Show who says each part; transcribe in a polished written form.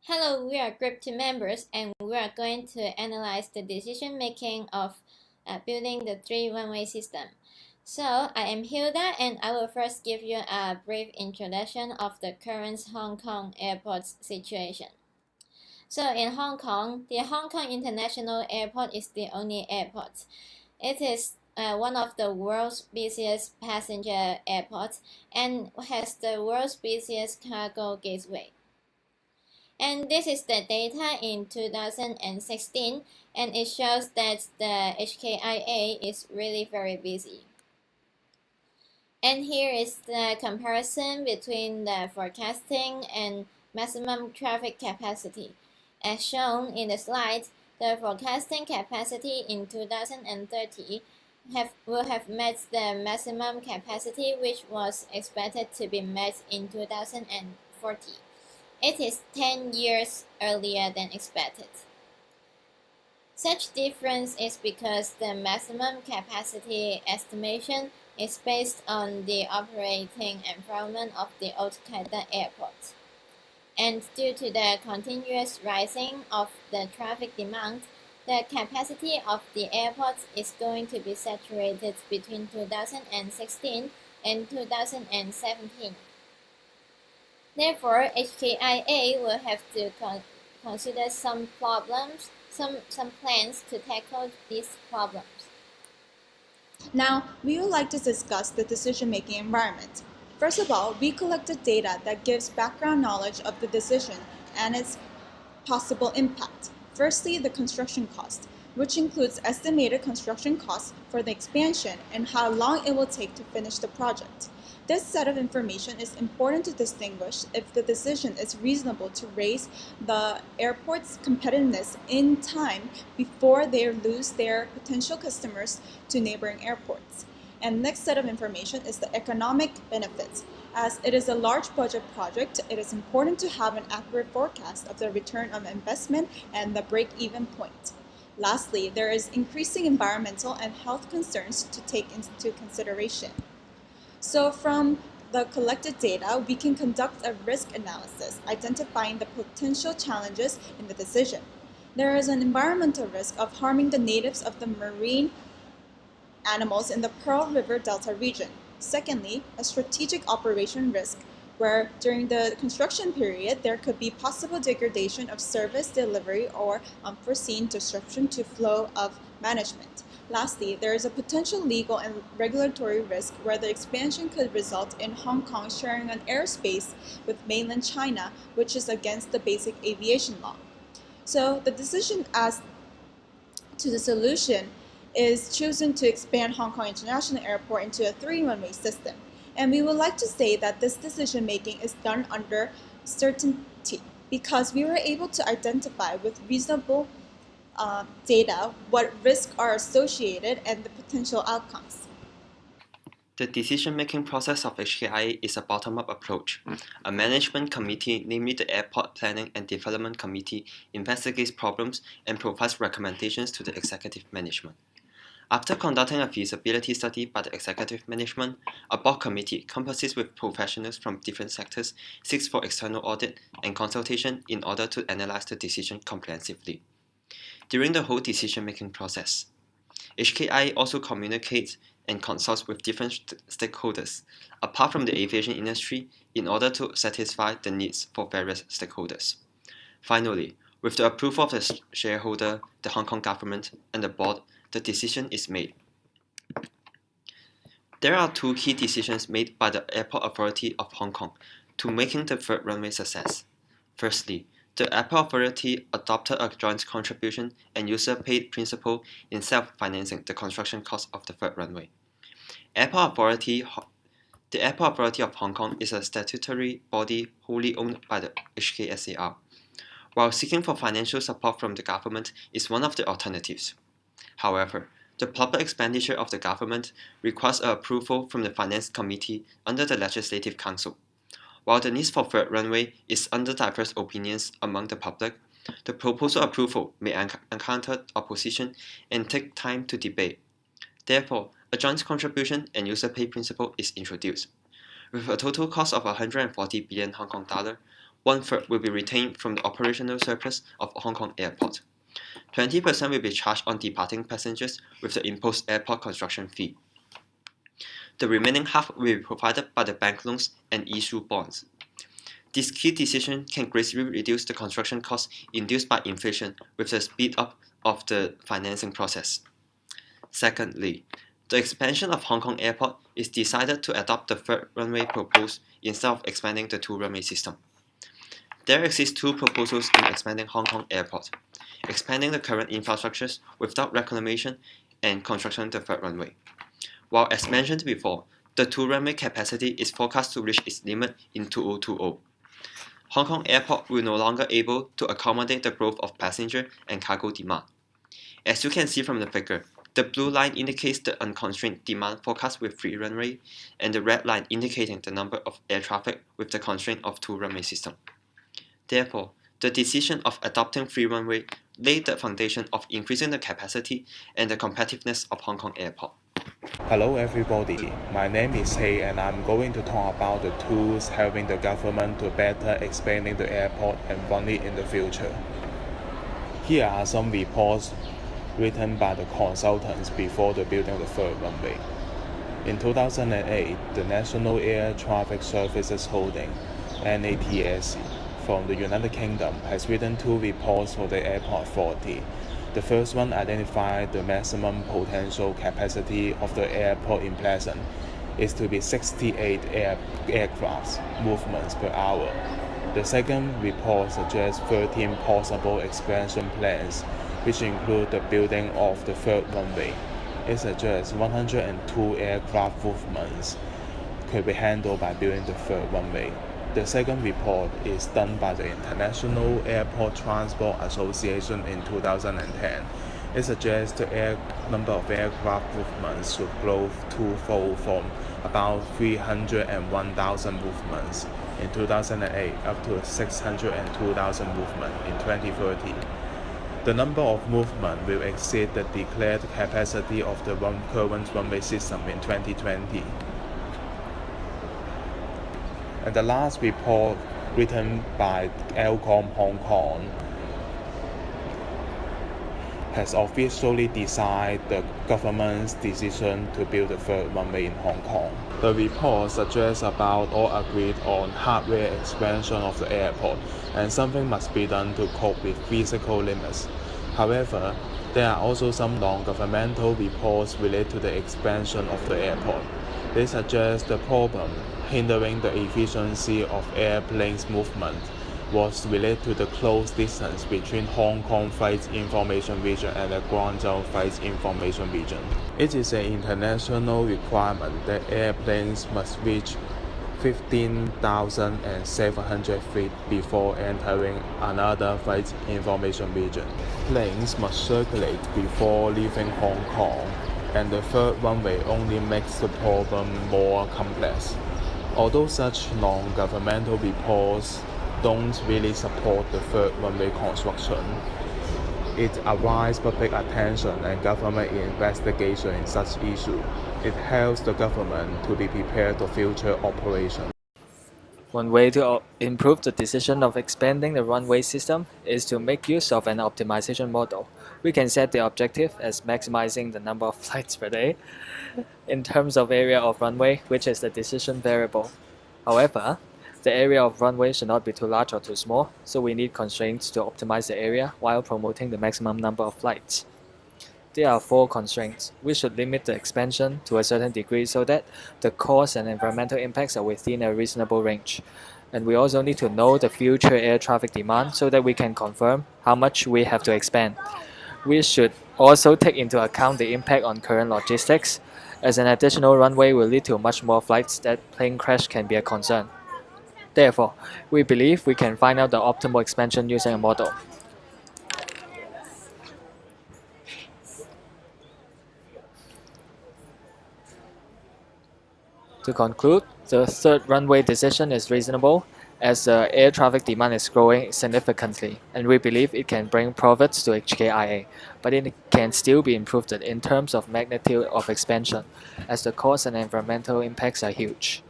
Speaker 1: Hello, we are Group 2 members and we are going to analyze the decision making of building the 3 runway system. So, I am Hilda and I will first give you a brief introduction of the current Hong Kong airport situation. So, in Hong Kong, the Hong Kong International Airport is the only airport. It is one of the world's busiest passenger airports and has the world's busiest cargo gateway. And this is the data in 2016, and it shows that the HKIA is really very busy. And here is the comparison between the forecasting and maximum traffic capacity. As shown in the slide, the forecasting capacity in 2030 will have met the maximum capacity which was expected to be met in 2040. It is 10 years earlier than expected. Such difference is because the maximum capacity estimation is based on the operating environment of the old Qatar airport. And due to the continuous rising of the traffic demand, the capacity of the airport is going to be saturated between 2016 and 2017. Therefore, HKIA will have to consider some plans to tackle these problems.
Speaker 2: Now, we would like to discuss the decision-making environment. First of all, we collected data that gives background knowledge of the decision and its possible impact. Firstly, the construction cost, which includes estimated construction costs for the expansion and how long it will take to finish the project. This set of information is important to distinguish if the decision is reasonable to raise the airport's competitiveness in time before they lose their potential customers to neighboring airports. And next set of information is the economic benefits. As it is a large budget project, it is important to have an accurate forecast of the return on investment and the break-even point. Lastly, there is increasing environmental and health concerns to take into consideration. So from the collected data, we can conduct a risk analysis, identifying the potential challenges in the decision. There is an environmental risk of harming the natives of the marine animals in the Pearl River Delta region. Secondly, a strategic operation risk, where during the construction period, there could be possible degradation of service delivery or unforeseen disruption to flow of management. Lastly, there is a potential legal and regulatory risk where the expansion could result in Hong Kong sharing an airspace with mainland China, which is against the basic aviation law. So the decision as to the solution is chosen to expand Hong Kong International Airport into a 3-runway system. And we would like to say that this decision making is done under certainty because we were able to identify with reasonable data what risks are associated and the potential outcomes.
Speaker 3: The decision-making process of HKIA is a bottom-up approach. A management committee, namely the Airport Planning and Development Committee, investigates problems and provides recommendations to the executive management. After conducting a feasibility study by the executive management, a board committee, composite with professionals from different sectors, seeks for external audit and consultation in order to analyze the decision comprehensively. During the whole decision-making process, HKI also communicates and consults with different stakeholders, apart from the aviation industry, in order to satisfy the needs for various stakeholders. Finally, with the approval of the shareholder, the Hong Kong government, and the board, the decision is made. There are 2 key decisions made by the Airport Authority of Hong Kong to making the 3rd runway success. Firstly, the Airport Authority adopted a joint contribution and user-paid principle in self-financing the construction cost of the 3rd runway. The Airport Authority of Hong Kong is a statutory body wholly owned by the HKSAR, while seeking for financial support from the government is one of the alternatives. However, the proper expenditure of the government requires approval from the Finance Committee under the Legislative Council. While the need for 3rd runway is under diverse opinions among the public, the proposal approval may encounter opposition and take time to debate. Therefore, a joint contribution and user pay principle is introduced. With a total cost of 140 billion Hong Kong dollar, 1/3 will be retained from the operational surplus of Hong Kong Airport. 20% will be charged on departing passengers with the imposed airport construction fee. The remaining half will be provided by the bank loans and issue bonds. This key decision can greatly reduce the construction costs induced by inflation with the speed up of the financing process. Secondly, the expansion of Hong Kong Airport is decided to adopt the third runway proposed instead of expanding the two-runway system. There exist two proposals in expanding Hong Kong Airport: expanding the current infrastructures without reclamation and construction the third runway. While as mentioned before, the two-runway capacity is forecast to reach its limit in 2020. Hong Kong Airport will no longer able to accommodate the growth of passenger and cargo demand. As you can see from the figure, the blue line indicates the unconstrained demand forecast with 3 runway, and the red line indicating the number of air traffic with the constraint of 2 runway system. Therefore, the decision of adopting 3 runway laid the foundation of increasing the capacity and the competitiveness of Hong Kong Airport.
Speaker 4: Hello everybody, my name is Hey and I'm going to talk about the tools helping the government to better expanding the airport and run it in the future. Here are some reports written by the consultants before the building of the third runway. In 2008, the National Air Traffic Services Holding, NATSC, from the United Kingdom has written 2 reports for the airport authority. The first one identified the maximum potential capacity of the airport in Pleasant is to be 68 aircraft movements per hour. The second report suggests 13 possible expansion plans, which include the building of the third runway. It suggests 102 aircraft movements could be handled by building the third runway. The second report is done by the International Airport Transport Association in 2010. It suggests the number of aircraft movements should grow twofold from about 301,000 movements in 2008 up to 602,000 movements in 2030. The number of movements will exceed the declared capacity of the current runway system in 2020. And the last report, written by ALCOM Hong Kong, has officially decided the government's decision to build the third runway in Hong Kong. The report suggests about all agreed on hardware expansion of the airport, and something must be done to cope with physical limits. However, there are also some non-governmental reports related to the expansion of the airport. They suggest the problem hindering the efficiency of airplanes' movement was related to the close distance between Hong Kong Flight Information Region and the Guangzhou Flight Information Region. It is an international requirement that airplanes must reach 15,700 feet before entering another flight information region. Planes must circulate before leaving Hong Kong, and the third runway only makes the problem more complex. Although such non-governmental reports don't really support the third runway construction, it arouses public attention and government investigation in such issues. It helps the government to be prepared for future operations.
Speaker 5: One way to improve the decision of expanding the runway system is to make use of an optimization model. We can set the objective as maximizing the number of flights per day in terms of area of runway, which is the decision variable. However, the area of runway should not be too large or too small, so we need constraints to optimize the area while promoting the maximum number of flights. There are 4 constraints. We should limit the expansion to a certain degree so that the cost and environmental impacts are within a reasonable range. And we also need to know the future air traffic demand so that we can confirm how much we have to expand. We should also take into account the impact on current logistics, as an additional runway will lead to much more flights that plane crash can be a concern. Therefore, we believe we can find out the optimal expansion using a model. To conclude, the third runway decision is reasonable as the air traffic demand is growing significantly, and we believe it can bring profits to HKIA, but it can still be improved in terms of magnitude of expansion, as the cost and environmental impacts are huge.